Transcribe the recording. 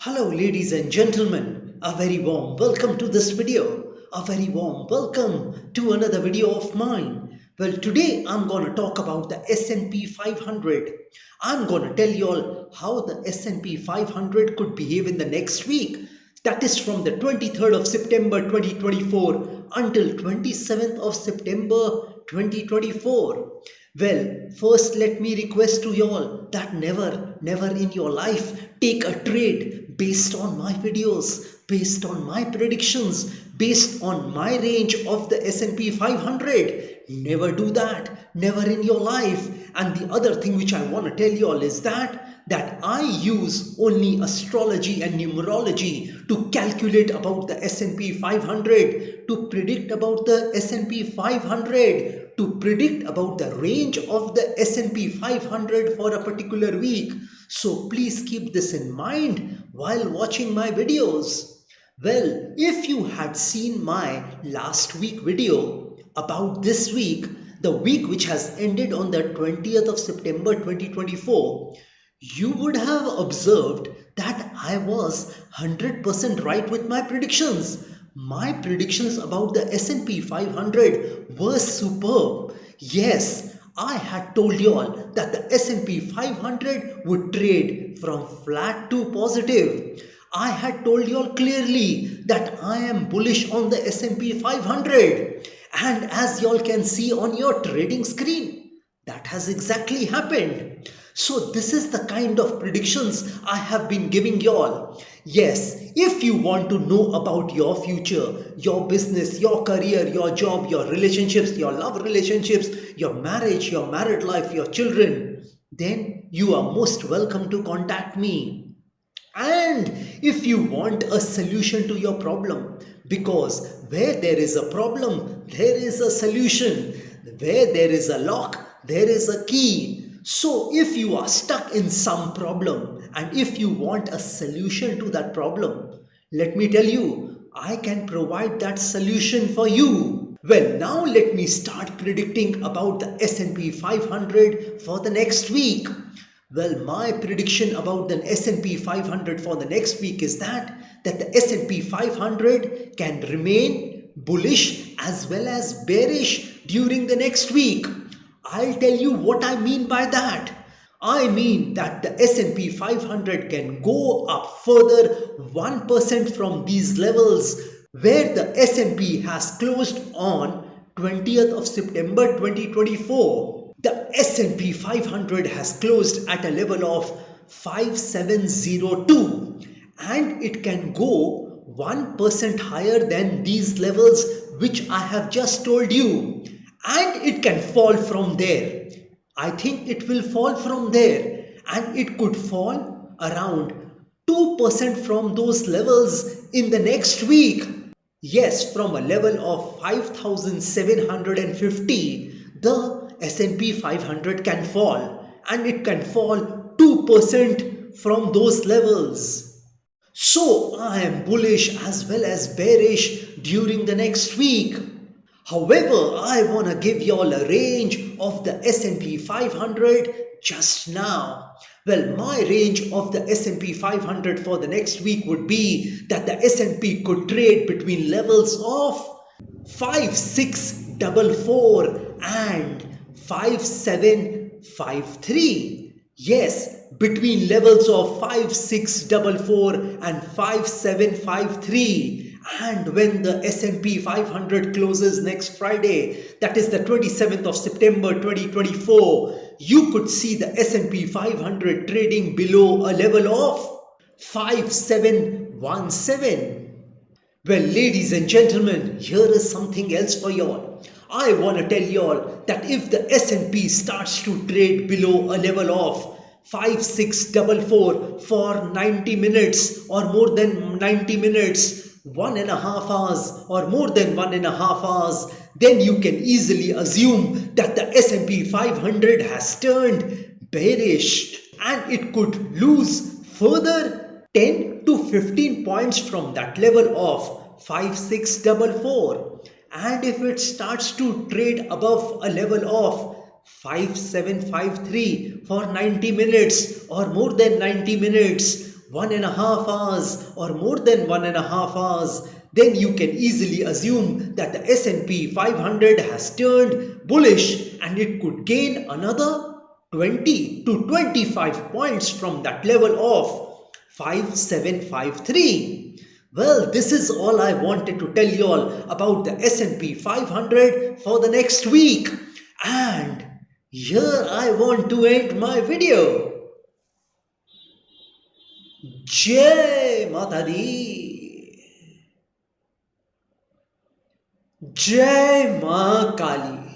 Hello ladies and gentlemen, a very warm welcome to this video. A very warm welcome to another video of mine. Well, today I'm going to talk about the S&P 500. I'm going to tell you all how the S&P 500 could behave in the next week. That is from the 23rd of September 2024 until 27th of September 2024. Well, first let me request to y'all that never in your life take a trade based on my videos, based on my predictions, based on my range of the S&P 500. Never do that, never in your life. And the other thing which I want to tell you all is that I use only astrology and numerology to calculate about the S&P 500, to predict about the S&P 500, to predict about the range of the S&P 500 for a particular week. So please keep this in mind while watching my videos. Well, if you had seen my last week video about this week, the week which has ended on the 20th of September 2024, you would have observed that I was 100% right with my predictions. My predictions about the S&P 500 were superb. Yes, I had told you all that the S&P 500 would trade from flat to positive. I had told you all clearly that I am bullish on the S&P 500. And as you all can see on your trading screen, that has exactly happened. So this is the kind of predictions I have been giving y'all. Yes, if you want to know about your future, your business, your career, your job, your relationships, your love relationships, your marriage, your married life, your children, then you are most welcome to contact me. And if you want a solution to your problem, because where there is a problem, there is a solution. Where there is a lock, there is a key. So if you are stuck in some problem and if you want a solution to that problem, let me tell you, I can provide that solution for you. Well, now let me start predicting about the S&P 500 for the next week. Well, my prediction about the S&P 500 for the next week is that the S&P 500 can remain bullish as well as bearish during the next week. I'll tell you what I mean by that. I mean that the S&P 500 can go up further 1% from these levels where the S&P has closed on 20th of September 2024. The S&P 500 has closed at a level of 5702 and it can go 1% higher than these levels which I have just told you. And it can fall from there. I think it will fall from there and it could fall around 2% from those levels in the next week. Yes, from a level of 5,750, the S&P 500 can fall and it can fall 2% from those levels. So I am bullish as well as bearish during the next week. However, I want to give you all a range of the S&P 500 just now. Well, my range of the S&P 500 for the next week would be that the S&P could trade between levels of 5644 and 5753. Yes, between levels of 5644 and 5753. And when the S&P 500 closes next Friday, that is the 27th of September 2024, you could see the S&P 500 trading below a level of 5717. Well, ladies and gentlemen, here is something else for y'all. I want to tell y'all that if the S&P starts to trade below a level of 5644 for 90 minutes or more than 90 minutes, 1.5 hours or more than 1.5 hours, then you can easily assume that the S&P 500 has turned bearish and it could lose further 10 to 15 points from that level of 5644. And if it starts to trade above a level of 5753 for 90 minutes or more than 90 minutes, 1.5 hours or more than 1.5 hours, then you can easily assume that the S&P 500 has turned bullish and it could gain another 20 to 25 points from that level of 5753. Well, this is all I wanted to tell you all about the S&P 500 for the next week. And here I want to end my video. Jai Mata Di, Jai Ma Kali.